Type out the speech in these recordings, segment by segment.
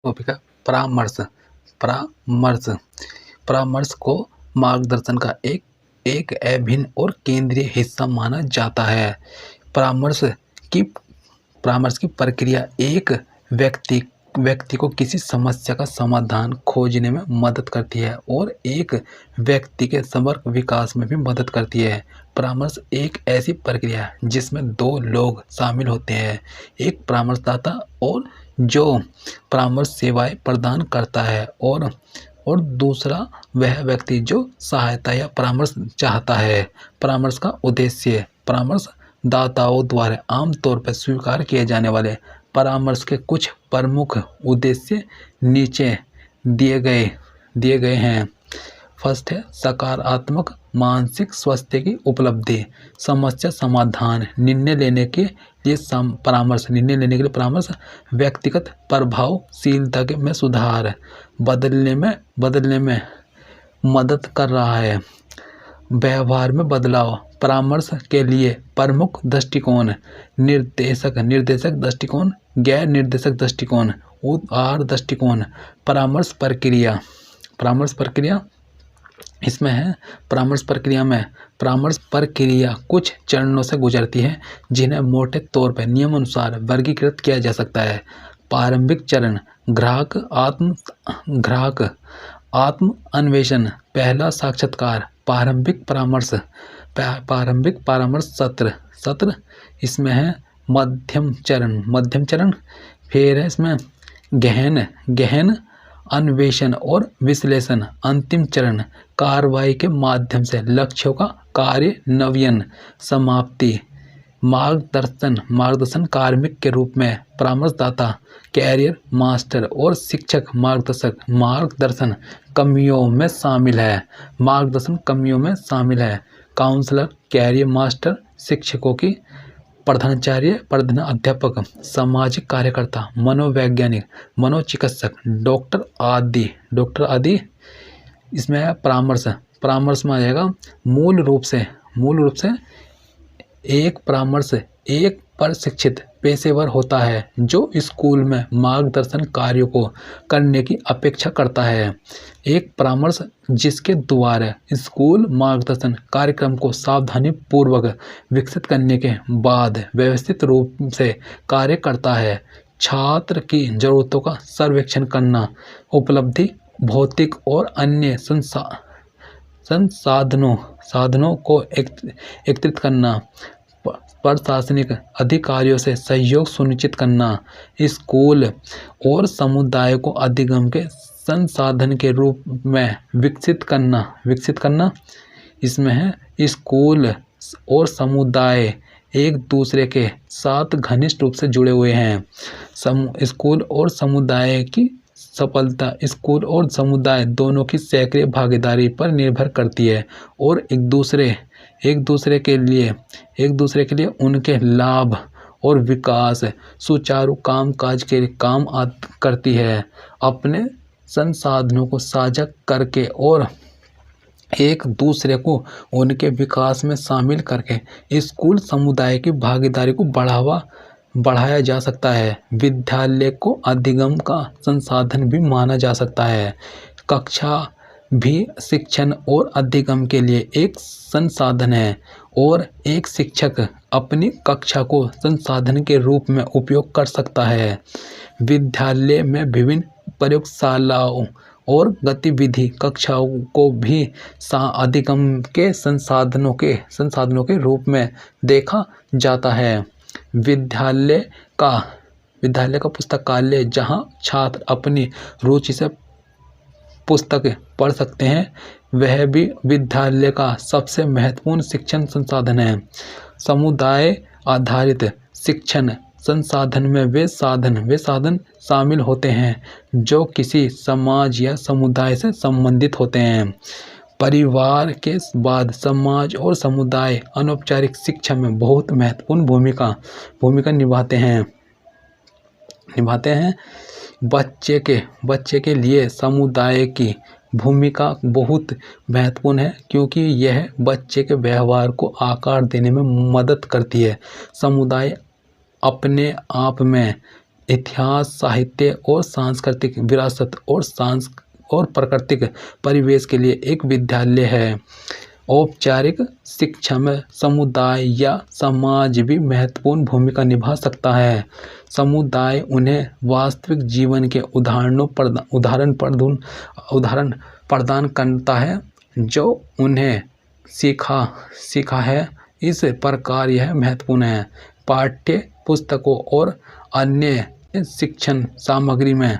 Topic है परामर्श। परामर्श परामर्श को मार्गदर्शन का एक एक अभिन्न और केंद्रीय हिस्सा माना जाता है। परामर्श की परामर्श की प्रक्रिया एक व्यक्ति को किसी समस्या का समाधान खोजने में मदद करती है और एक व्यक्ति के समग्र विकास में भी मदद करती है। परामर्श एक ऐसी प्रक्रिया है जिसमें दो लोग शामिल होते हैं, एक परामर्शदाता और जो परामर्श सेवाएं प्रदान करता है और दूसरा वह व्यक्ति जो सहायता या परामर्श चाहता है। परामर्श का उद्देश्य परामर्शदाताओं द्वारा आमतौर पर स्वीकार किए जाने वाले परामर्श के कुछ प्रमुख उद्देश्य नीचे दिए गए हैं। फर्स्ट है सकारात्मक मानसिक स्वास्थ्य की उपलब्धि, समस्या समाधान, निर्णय लेने के लिए परामर्श, व्यक्तिगत प्रभावशीलता के में सुधार, बदलने में मदद कर रहा है, व्यवहार में बदलाव। परामर्श के लिए प्रमुख दृष्टिकोण निर्देशक दृष्टिकोण, गैर निर्देशक दृष्टिकोण, उदार दृष्टिकोण। परामर्श प्रक्रिया इसमें है परामर्श प्रक्रिया कुछ चरणों से गुजरती है जिन्हें मोटे तौर पर नियमानुसार वर्गीकृत किया जा सकता है। प्रारंभिक चरण ग्राहक आत्म अन्वेषण, पहला साक्षात्कार, प्रारंभिक परामर्श सत्र। इसमें है मध्यम चरण, फिर है इसमें गहन अन्वेषण और विश्लेषण। अंतिम चरण कार्रवाई के माध्यम से लक्ष्यों का कार्यान्वयन। समाप्ति मार्गदर्शन कार्मिक के रूप में परामर्शदाता, कैरियर मास्टर और शिक्षक मार्गदर्शन कमियों में शामिल है। काउंसलर, कैरियर मास्टर, शिक्षकों की प्रधानाध्यापक, सामाजिक कार्यकर्ता, मनोवैज्ञानिक, मनोचिकित्सक, डॉक्टर आदि। इसमें है परामर्श में आ जाएगा मूल रूप से एक परामर्श एक प्रशिक्षित पेशेवर होता है जो स्कूल में मार्गदर्शन कार्यों को करने की अपेक्षा करता है। एक परामर्श जिसके द्वारा स्कूल मार्गदर्शन कार्यक्रम को सावधानीपूर्वक विकसित करने के बाद व्यवस्थित रूप से कार्य करता है। छात्र की जरूरतों का सर्वेक्षण करना, उपलब्धि, भौतिक और अन्य संसाधनों को एकत्रित करना, प्रशासनिक अधिकारियों से सहयोग सुनिश्चित करना, स्कूल और समुदाय को अधिगम के संसाधन के रूप में विकसित करना। इसमें है स्कूल और समुदाय एक दूसरे के साथ घनिष्ठ रूप से जुड़े हुए हैं। स्कूल और समुदाय की सफलता स्कूल और समुदाय दोनों की सक्रिय भागीदारी पर निर्भर करती है और एक दूसरे के लिए उनके लाभ और विकास सुचारू कामकाज के काम करती है। अपने संसाधनों को साझा करके और एक दूसरे को उनके विकास में शामिल करके स्कूल समुदाय की भागीदारी को बढ़ाया जा सकता है। विद्यालय को अधिगम का संसाधन भी माना जा सकता है। कक्षा भी शिक्षण और अधिगम के लिए एक संसाधन है और एक शिक्षक अपनी कक्षा को संसाधन के रूप में उपयोग कर सकता है। विद्यालय में विभिन्न प्रयोगशालाओं और गतिविधि कक्षाओं को भी अधिगम के संसाधनों के रूप में देखा जाता है। विद्यालय का पुस्तकालय जहां छात्र अपनी रुचि से पुस्तक पढ़ सकते हैं, वह भी विद्यालय का सबसे महत्वपूर्ण शिक्षण संसाधन है। समुदाय आधारित शिक्षण संसाधन में वे साधन शामिल होते हैं जो किसी समाज या समुदाय से संबंधित होते हैं। परिवार के बाद समाज और समुदाय अनौपचारिक शिक्षा में बहुत महत्वपूर्ण भूमिका निभाते हैं। बच्चे के लिए समुदाय की भूमिका बहुत महत्वपूर्ण है क्योंकि यह बच्चे के व्यवहार को आकार देने में मदद करती है। समुदाय अपने आप में इतिहास, साहित्य और सांस्कृतिक विरासत और प्राकृतिक परिवेश के लिए एक विद्यालय है। औपचारिक शिक्षा में समुदाय या समाज भी महत्वपूर्ण भूमिका निभा सकता है। समुदाय उन्हें वास्तविक जीवन के उदाहरण प्रदान करता है जो उन्हें सीखा है। इस प्रकार यह महत्वपूर्ण है। पाठ्य पुस्तकों और अन्य शिक्षण सामग्री में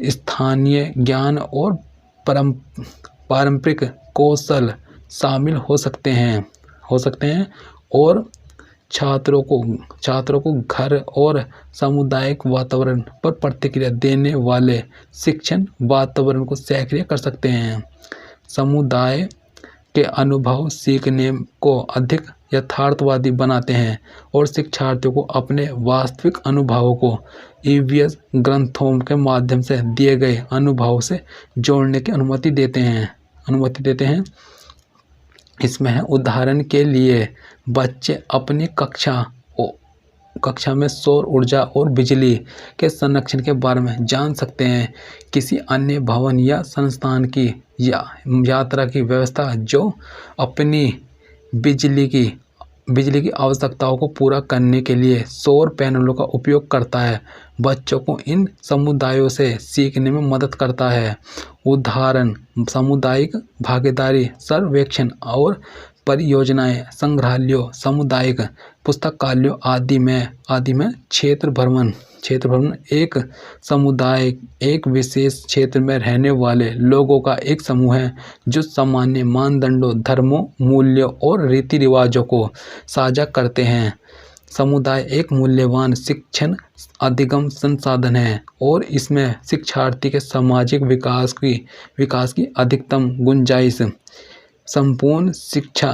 स्थानीय ज्ञान और पारंपरिक कौशल शामिल हो सकते हैं और छात्रों को घर और सामुदायिक वातावरण पर प्रतिक्रिया देने वाले शिक्षण वातावरण को सक्रिय कर सकते हैं। समुदाय के अनुभव सीखने को अधिक यथार्थवादी बनाते हैं और शिक्षार्थियों को अपने वास्तविक अनुभवों को ईवीएस ग्रंथों के माध्यम से दिए गए अनुभवों से जोड़ने की अनुमति देते हैं। इसमें है उदाहरण के लिए बच्चे अपनी कक्षा में सौर ऊर्जा और बिजली के संरक्षण के बारे में जान सकते हैं। किसी अन्य भवन या संस्थान की यात्रा की व्यवस्था जो अपनी बिजली की आवश्यकताओं को पूरा करने के लिए सौर पैनलों का उपयोग करता है, बच्चों को इन समुदायों से सीखने में मदद करता है। उदाहरण सामुदायिक भागीदारी, सर्वेक्षण और परियोजनाएं, संग्रहालयों, सामुदायिक पुस्तकालयों आदि में क्षेत्र भ्रमण एक समुदाय एक विशेष क्षेत्र में रहने वाले लोगों का एक समूह है जो सामान्य मानदंडों, धर्मों, मूल्यों और रीति रिवाजों को साझा करते हैं। समुदाय एक मूल्यवान शिक्षण अधिगम संसाधन है और इसमें शिक्षार्थी के सामाजिक विकास की अधिकतम गुंजाइश, संपूर्ण शिक्षा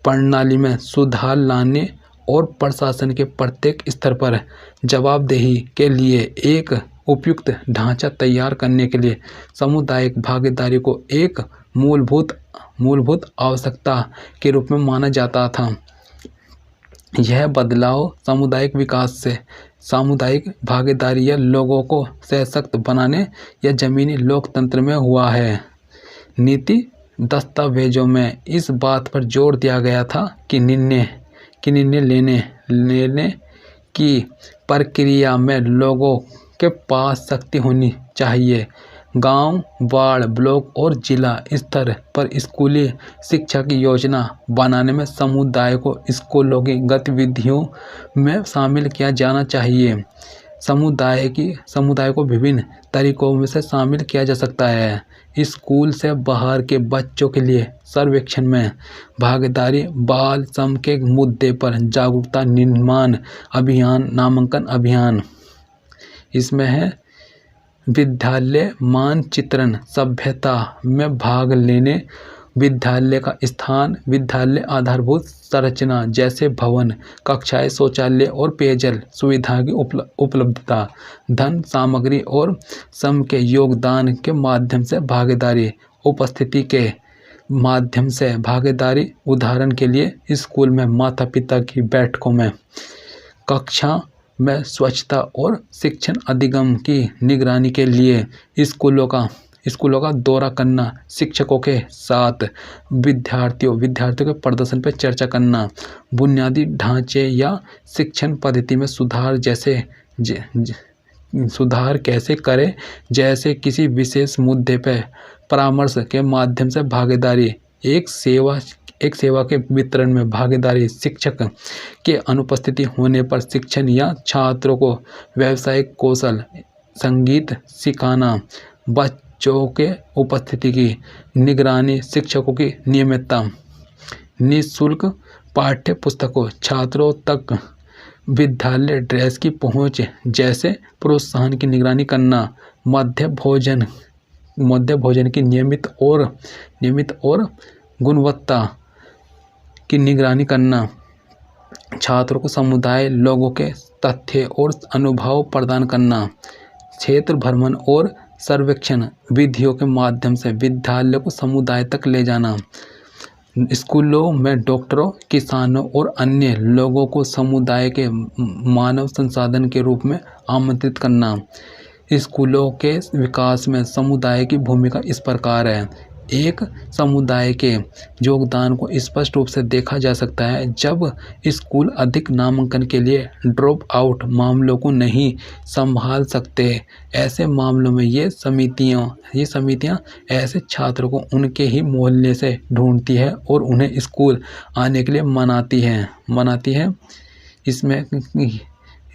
प्रणाली में सुधार लाने और प्रशासन के प्रत्येक स्तर पर जवाबदेही के लिए एक उपयुक्त ढांचा तैयार करने के लिए सामुदायिक भागीदारी को एक मूलभूत आवश्यकता के रूप में माना जाता था। यह बदलाव सामुदायिक विकास से सामुदायिक भागीदारी या लोगों को सशक्त बनाने या जमीनी लोकतंत्र में हुआ है। नीति दस्तावेजों में इस बात पर जोर दिया गया था कि निर्णय लेने की प्रक्रिया में लोगों के पास शक्ति होनी चाहिए। गांव, वार्ड, ब्लॉक और जिला स्तर पर स्कूली शिक्षा की योजना बनाने में समुदाय को स्कूलों की गतिविधियों में शामिल किया जाना चाहिए। समुदाय को विभिन्न तरीकों से शामिल किया जा सकता है। स्कूल से बाहर के बच्चों के लिए सर्वेक्षण में भागीदारी, बाल श्रम के मुद्दे पर जागरूकता निर्माण अभियान, नामांकन अभियान। इसमें है विद्यालय मानचित्रण, सभ्यता में भाग लेने, विद्यालय का स्थान, विद्यालय आधारभूत संरचना जैसे भवन, कक्षाएं, शौचालय और पेयजल सुविधा की उपलब्धता, धन, सामग्री और श्रम के योगदान के माध्यम से भागीदारी, उपस्थिति के माध्यम से भागीदारी। उदाहरण के लिए स्कूल में माता पिता की बैठकों में, कक्षा में स्वच्छता और शिक्षण अधिगम की निगरानी के लिए स्कूलों का दौरा करना, शिक्षकों के साथ विद्यार्थियों के प्रदर्शन पर चर्चा करना, बुनियादी ढांचे या शिक्षण पद्धति में सुधार कैसे करें जैसे किसी विशेष मुद्दे पर परामर्श के माध्यम से भागीदारी। एक सेवा के वितरण में भागीदारी, शिक्षक के अनुपस्थिति होने पर शिक्षण या छात्रों को व्यावसायिक कौशल, संगीत सिखाना, बच्चों के उपस्थिति की निगरानी, शिक्षकों की नियमितता, निःशुल्क पाठ्य पुस्तकों, छात्रों तक विद्यालय ड्रेस की पहुंच जैसे प्रोत्साहन की निगरानी करना, मध्य भोजन की नियमित और गुणवत्ता की निगरानी करना, छात्रों को समुदाय लोगों के तथ्य और अनुभव प्रदान करना, क्षेत्र भ्रमण और सर्वेक्षण विधियों के माध्यम से विद्यालय को समुदाय तक ले जाना, स्कूलों में डॉक्टरों, किसानों और अन्य लोगों को समुदाय के मानव संसाधन के रूप में आमंत्रित करना। स्कूलों के विकास में समुदाय की भूमिका इस प्रकार है। एक समुदाय के योगदान को स्पष्ट रूप से देखा जा सकता है जब स्कूल अधिक नामांकन के लिए ड्रॉप आउट मामलों को नहीं संभाल सकते। ऐसे मामलों में ये समितियां ऐसे छात्रों को उनके ही मोहल्ले से ढूंढती है और उन्हें स्कूल आने के लिए मनाती है। इसमें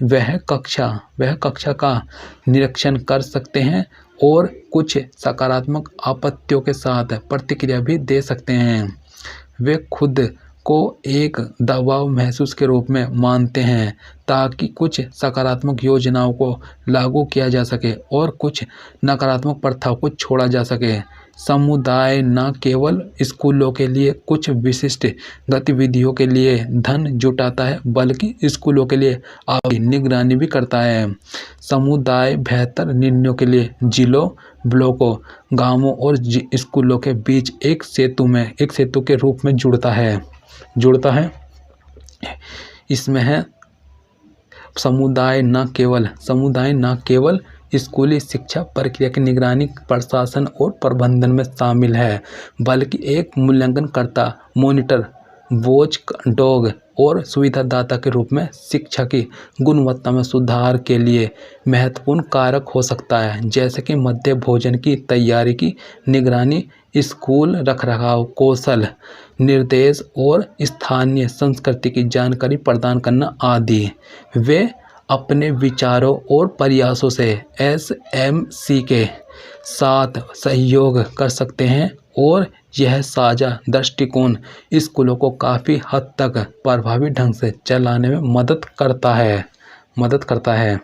वह कक्षा का निरीक्षण कर सकते हैं और कुछ सकारात्मक आपत्तियों के साथ प्रतिक्रिया भी दे सकते हैं। वे खुद को एक दबाव महसूस के रूप में मानते हैं ताकि कुछ सकारात्मक योजनाओं को लागू किया जा सके और कुछ नकारात्मक प्रथाओं को छोड़ा जा सके। समुदाय न केवल स्कूलों के लिए कुछ विशिष्ट गतिविधियों के लिए धन जुटाता है बल्कि स्कूलों के लिए आपकी निगरानी भी करता है। समुदाय बेहतर निर्णयों के लिए जिलों, ब्लॉकों, गांवों और स्कूलों के बीच एक सेतु के रूप में जुड़ता है। इसमें है समुदाय न केवल स्कूली शिक्षा प्रक्रिया की निगरानी, प्रशासन और प्रबंधन में शामिल है बल्कि एक मूल्यांकनकर्ता, मॉनिटर, वॉच डॉग और सुविधादाता के रूप में शिक्षा की गुणवत्ता में सुधार के लिए महत्वपूर्ण कारक हो सकता है, जैसे कि मध्य भोजन की तैयारी की निगरानी, स्कूल रखरखाव, कौशल निर्देश और स्थानीय संस्कृति की जानकारी प्रदान करना आदि। वे अपने विचारों और प्रयासों से एसएमसी के साथ सहयोग कर सकते हैं और यह साझा दृष्टिकोण स्कूलों को काफ़ी हद तक प्रभावी ढंग से चलाने में मदद करता है।